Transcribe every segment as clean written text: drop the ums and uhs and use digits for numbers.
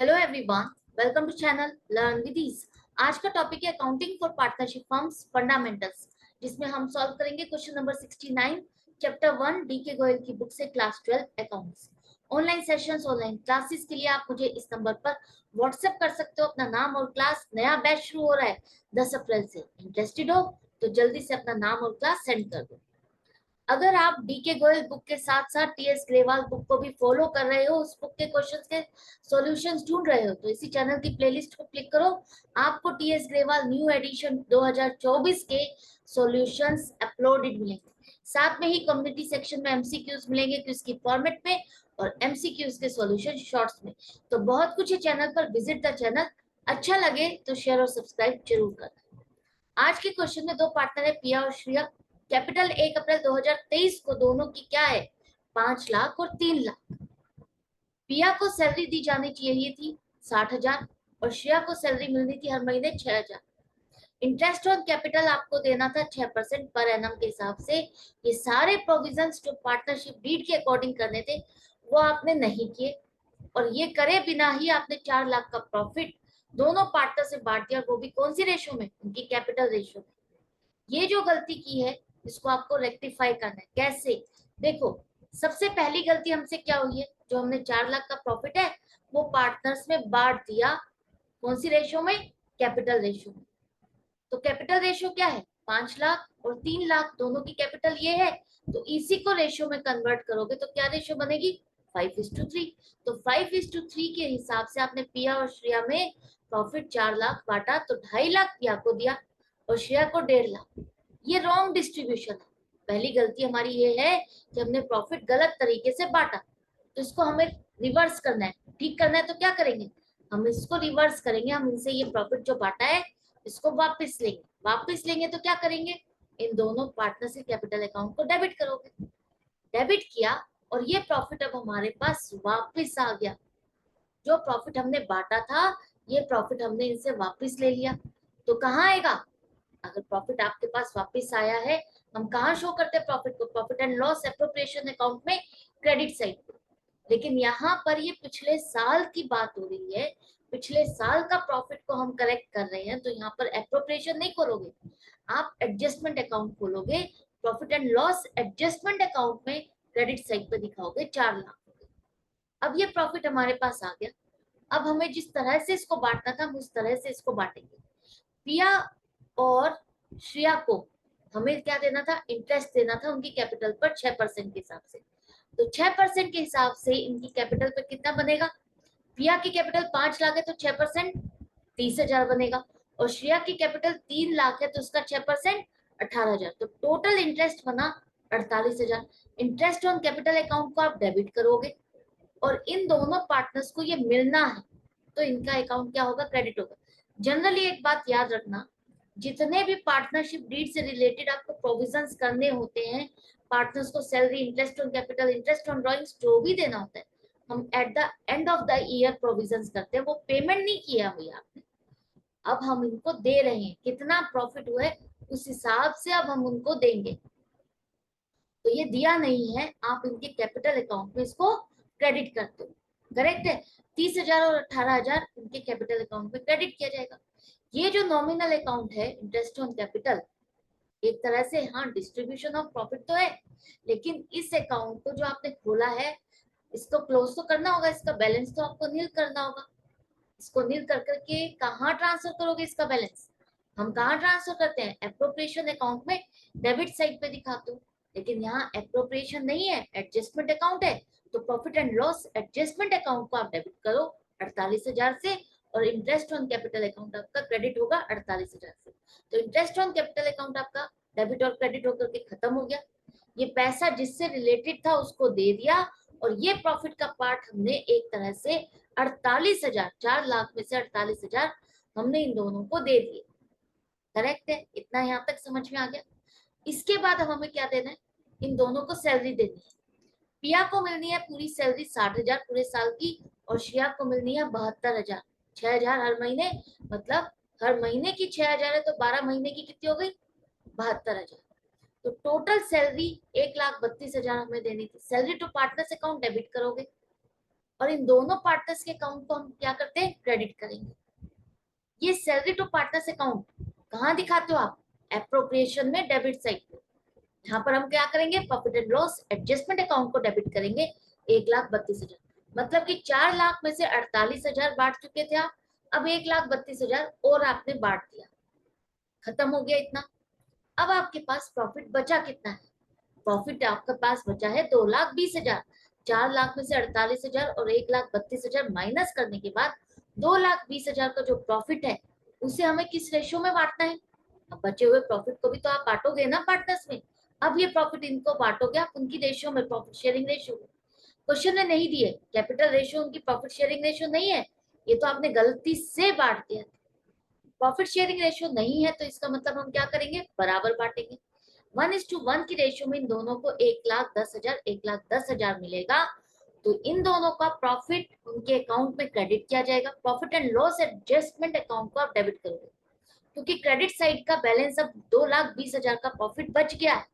Hello everyone, welcome to channel learn with ease. आज का topic है accounting for partnership firms fundamentals, जिसमें हम सॉल्व करेंगे क्वेश्चन नंबर 69 चैप्टर 1 डी के गोयल की बुक से class 12 accounts. Online sessions, online classes के लिए आप मुझे इस नंबर पर व्हाट्सएप कर सकते हो अपना नाम और क्लास। नया बैच शुरू हो रहा है 10 अप्रैल से। इंटरेस्टेड हो तो जल्दी से अपना नाम और क्लास सेंड कर दो। अगर आप डीके गोयल बुक के साथ साथ टीएस ग्रेवाल बुक को भी फॉलो कर रहे हो, उस बुक के क्वेश्चंस के सॉल्यूशंस ढूंढ रहे हो, तो इसी चैनल की प्लेलिस्ट को क्लिक करो। आपको टीएस ग्रेवाल न्यू एडिशन 2024 के सॉल्यूशंस अपलोडेड मिलेंगे। साथ में ही कम्युनिटी सेक्शन में एमसीक्यूज मिलेंगे क्विज की फॉर्मेट में और एमसीक्यूज के सॉल्यूशन शॉर्ट्स में। तो बहुत कुछ है चैनल पर, विजिट द चैनल। अच्छा लगे तो शेयर और सब्सक्राइब जरूर करना। आज के क्वेश्चन में दो पार्टनर है, पिया और श्रिया। कैपिटल 1 अप्रैल 2023 को दोनों की क्या है, 5 लाख और 3 लाख। पिया को सैलरी दी जानी चाहिए थी 60,000 और श्रेया को सैलरी मिलनी थी हर महीने 6,000। इंटरेस्ट ऑन कैपिटल आपको देना था 6% पर एनम के हिसाब से। ये सारे प्रोविजंस जो पार्टनरशिप डीड के अकॉर्डिंग करने थे वो आपने नहीं किए, और ये करे बिना ही आपने 4 लाख का प्रॉफिट दोनों पार्टनर से बांट दिया, वो भी कौन सी रेशो में, उनकी कैपिटल रेशो में। ये जो गलती की है इसको आपको रेक्टिफाई करना है। कैसे? देखो, सबसे पहली गलती हमसे क्या हुई है, जो हमने 4 लाख का प्रॉफिट है वो पार्टनर्स में बांट दिया। कौन सी रेशो में? कैपिटल रेशो में। तो कैपिटल रेशो क्या है, 5 लाख और 3 लाख दोनों की कैपिटल ये है। तो इसी को रेशो में कन्वर्ट करोगे तो क्या रेशो बनेगी, 5:3। तो 5:3 के हिसाब से आपने पिया और श्रेया में प्रॉफिट 4 लाख बांटा, तो 2.5 लाख पिया को दिया और श्रेया को 1.5 लाख। ये रॉन्ग डिस्ट्रीब्यूशन है। पहली गलती हमारी ये है कि हमने प्रॉफिट गलत तरीके से बांटा। तो इसको हमें रिवर्स करना है, ठीक करना है। तो क्या करेंगे, हम इसको रिवर्स करेंगे। हम इनसे ये प्रॉफिट जो बांटा है इसको वापस लेंगे। वापस लेंगे तो क्या करेंगे, इन दोनों पार्टनर से कैपिटल अकाउंट को डेबिट करोगे। डेबिट किया और ये प्रॉफिट अब हमारे पास वापस आ गया। जो प्रॉफिट हमने बांटा था ये प्रॉफिट हमने इनसे वापस ले लिया। तो कहाँ आएगा, अगर प्रॉफिट आपके पास वापस आया है, हम कहाँ शो करते हैं प्रॉफिट को, profit and loss appropriation account में, क्रेडिट साइड पे। लेकिन यहाँ पर ये पिछले साल की बात हो रही है, पिछले साल का प्रॉफिट को हम करेक्ट कर रहे हैं, तो यहाँ पर एप्रोप्रिएशन नहीं करोगे, आप एडजस्टमेंट अकाउंट खोलोगे। Profit and loss adjustment account में क्रेडिट साइड पे दिखाओगे 4 लाख। अब ये प्रॉफिट हमारे पास आ गया। अब हमें जिस तरह से इसको बांटना था हम उस तरह से इसको बांटेंगे। पिया और श्रेया को हमें क्या देना था, इंटरेस्ट देना था उनकी कैपिटल पर 6% के हिसाब से। तो 6% के हिसाब से इनकी कैपिटल पर कितना बनेगा, पिया की कैपिटल 5 लाख है तो 6% 30,000 बनेगा, और श्रेया की कैपिटल 3 लाख है तो उसका 6% 18,000। तो टोटल इंटरेस्ट बना 48,000। इंटरेस्ट ऑन कैपिटल अकाउंट को आप डेबिट करोगे और इन दोनों पार्टनर्स को ये मिलना है, तो इनका अकाउंट क्या होगा, क्रेडिट होगा। जनरली एक बात याद रखना, जितने भी पार्टनरशिप डीड से रिलेटेड आपको प्रोविजंस करने होते हैं, पार्टनर्स को salary, interest on capital, interest on drawings जो भी देना होता है, हम at the end of the year provisions करते हैं। वो पेमेंट नहीं किया हुई आपने, अब हम इनको दे रहे हैं, कितना प्रॉफिट हुआ है उस हिसाब से अब हम उनको देंगे। तो ये दिया नहीं है, आप इनके कैपिटल अकाउंट में इसको क्रेडिट करते हो, करेक्ट है। 30,000 और 18,000 इनके कैपिटल अकाउंट में क्रेडिट किया जाएगा। ये जो नॉमिनल अकाउंट है, इंटरेस्ट ऑन कैपिटल, एक तरह से हाँ डिस्ट्रीब्यूशन ऑफ प्रॉफिट तो है, लेकिन इस अकाउंट को जो आपने खोला है इसको क्लोज तो करना होगा, इसका बैलेंस तो आपको नील करना होगा। इसको नील कर करके कहाँ ट्रांसफर करोगे इसका बैलेंस, हम कहाँ ट्रांसफर करते हैं, एप्रोप्रिएशन अकाउंट में डेबिट साइड पे दिखाते हो। लेकिन यहाँ एप्रोप्रिएशन नहीं है, एडजस्टमेंट अकाउंट है। तो profit and loss adjustment account को आप डेबिट करो 48,000 से, और इंटरेस्ट ऑन कैपिटल अकाउंट आपका क्रेडिट होगा 48,000 से। तो इंटरेस्ट ऑन कैपिटल अकाउंट आपका डेबिट और क्रेडिट होकर के खत्म हो गया। ये पैसा जिससे रिलेटेड था उसको दे दिया, और ये प्रॉफिट का पार्ट हमने एक तरह से 48,000, 4 लाख में से 48,000 हमने इन दोनों को दे दिए। करेक्ट है, इतना यहाँ तक समझ में आ गया। इसके बाद अब हमें क्या देना है, इन दोनों को सैलरी देनी है। पिया को मिलनी है पूरी सैलरी 60,000 पूरे साल की, और श्रेया को मिलनी है 72,000, 6,000 हर महीने। मतलब हर महीने की 6,000 है तो 12 महीने की कितनी हो गई, 72,000। तो टोटल सैलरी 1,32,000 हमें देनी थी। Salary to partners account debit करोगे, और इन दोनों पार्टनर्स के अकाउंट को हम क्या करते हैं, क्रेडिट करेंगे। ये सैलरी टू पार्टनर्स अकाउंट कहाँ दिखाते हो आप, एप्रोप्रिएशन में डेबिट साइड पे। यहाँ पर हम क्या करेंगे, profit and loss adjustment account को डेबिट करेंगे 1,32,000। मतलब कि 4 लाख में से 48,000 बांट चुके थे आप, अब 1,32,000 और आपने बांट दिया, खत्म हो गया इतना। अब आपके पास प्रॉफिट बचा कितना है, प्रॉफिट आपके पास बचा है 2,20,000। 4 लाख में से 48,000 और 1,32,000 माइनस करने के बाद 2,20,000 का जो प्रॉफिट है उसे हमें किस रेशियो में बांटना है। अब बचे हुए प्रॉफिट को भी तो आप बांटोगे ना पार्टनर्स में। अब ये प्रॉफिट इनको बांटोगे आप उनकी रेशियो में, प्रॉफिट शेयरिंग रेशियो में। क्वेश्चन ने नहीं दिए कैपिटल रेशियो उनकी प्रॉफिट शेयरिंग रेशियो नहीं है, ये तो आपने गलती से बांट दिया। प्रॉफिट शेयरिंग रेशियो नहीं है तो इसका मतलब हम क्या करेंगे, बराबर बांटेंगे। 1:1 की रेशियो में इन दोनों को 1,10,000 1,10,000 मिलेगा। तो इन दोनों का प्रॉफिट उनके अकाउंट में क्रेडिट किया जाएगा, profit and loss adjustment account को आप डेबिट करोगे, क्योंकि क्रेडिट साइड का बैलेंस अब 2,20,000 का प्रॉफिट बच गया है,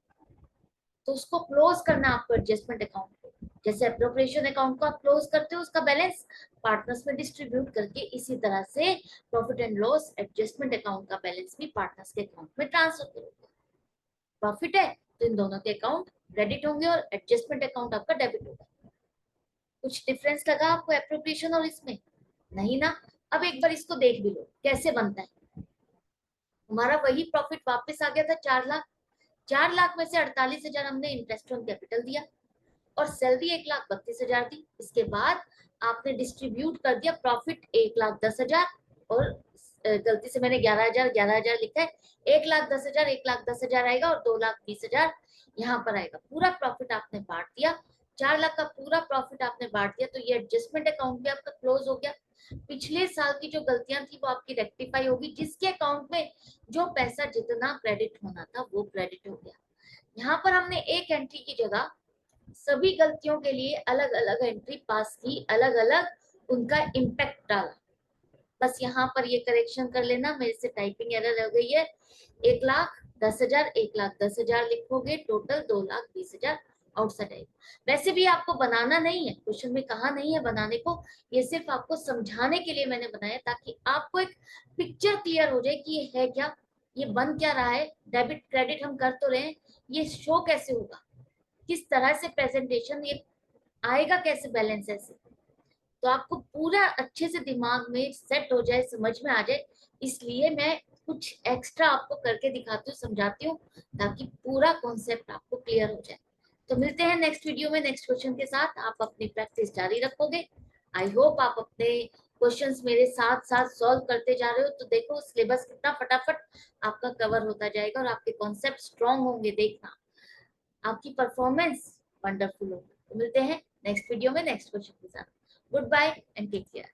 तो उसको क्लोज करना आपको एडजस्टमेंट अकाउंट को। जैसे अप्रोप्रिएशन अकाउंट को आप क्लोज करते हो उसका बैलेंस पार्टनर्स में डिस्ट्रीब्यूट करके, इसी तरह से profit and loss adjustment account का बैलेंस भी पार्टनर्स के अकाउंट में ट्रांसफर करोगे। प्रॉफिट है तो इन दोनों के अकाउंट क्रेडिट होंगे और एडजस्टमेंट अकाउंट आपका डेबिट होगा। कुछ डिफरेंस लगा आपको एप्रोप्रिएशन और इसमें, नहीं ना। अब एक बार इसको देख भी लो कैसे बनता है। हमारा वही प्रॉफिट वापस आ गया था 4 लाख। 4 लाख में से 48,000 हमने इंटरेस्ट ऑन कैपिटल दिया और सैलरी 1,32,000 दी। इसके बाद आपने डिस्ट्रीब्यूट कर दिया प्रॉफिट 1,10,000 और गलती से मैंने 11,000 लिखा है। 1,10,000 1,10,000 आएगा और 2,20,000 यहाँ पर आएगा। पूरा प्रॉफिट आपने बांट दिया, 4 लाख का पूरा प्रॉफिट आपने बांट दिया, तो ये एडजस्टमेंट अकाउंट भी आपका क्लोज हो गया। पिछले साल की जो गलतियां थी वो आपकी रेक्टिफाई होगी, जिसके अकाउंट में जो पैसा जितना क्रेडिट होना था वो क्रेडिट हो गया। यहाँ पर हमने एक एंट्री की जगह सभी गलतियों के लिए अलग अलग एंट्री पास की, अलग अलग उनका इम्पैक्ट डाला। बस यहाँ पर ये करेक्शन कर लेना, मेरे से टाइपिंग एरर हो गई है। 1,10,000 1,10,000 लिखोगे, टोटल 2,20,000 आउटसाइड आएगा। वैसे भी आपको बनाना नहीं है, क्वेश्चन में कहा नहीं है बनाने को, ये सिर्फ आपको समझाने के लिए मैंने बनाया, ताकि आपको एक पिक्चर क्लियर हो जाए कि ये है क्या, ये बन क्या रहा है। डेबिट क्रेडिट हम कर तो रहे हैं, ये शो कैसे होगा, किस तरह से प्रेजेंटेशन ये आएगा, कैसे बैलेंस ऐसे, तो आपको पूरा अच्छे से दिमाग में सेट हो जाए, समझ में आ जाए। इसलिए मैं कुछ एक्स्ट्रा आपको करके दिखाती हूँ, समझाती हूँ, ताकि पूरा कॉन्सेप्ट आपको क्लियर हो जाए। तो मिलते हैं नेक्स्ट वीडियो में नेक्स्ट क्वेश्चन के साथ। आप अपनी प्रैक्टिस जारी रखोगे। आई होप आप अपने क्वेश्चंस मेरे साथ साथ सॉल्व करते जा रहे हो। तो देखो सिलेबस कितना फटाफट आपका कवर होता जाएगा और आपके कॉन्सेप्ट स्ट्रॉन्ग होंगे, देखना आपकी परफॉर्मेंस वंडरफुल होगी। तो मिलते हैं नेक्स्ट वीडियो में नेक्स्ट क्वेश्चन के साथ। Goodbye and take care.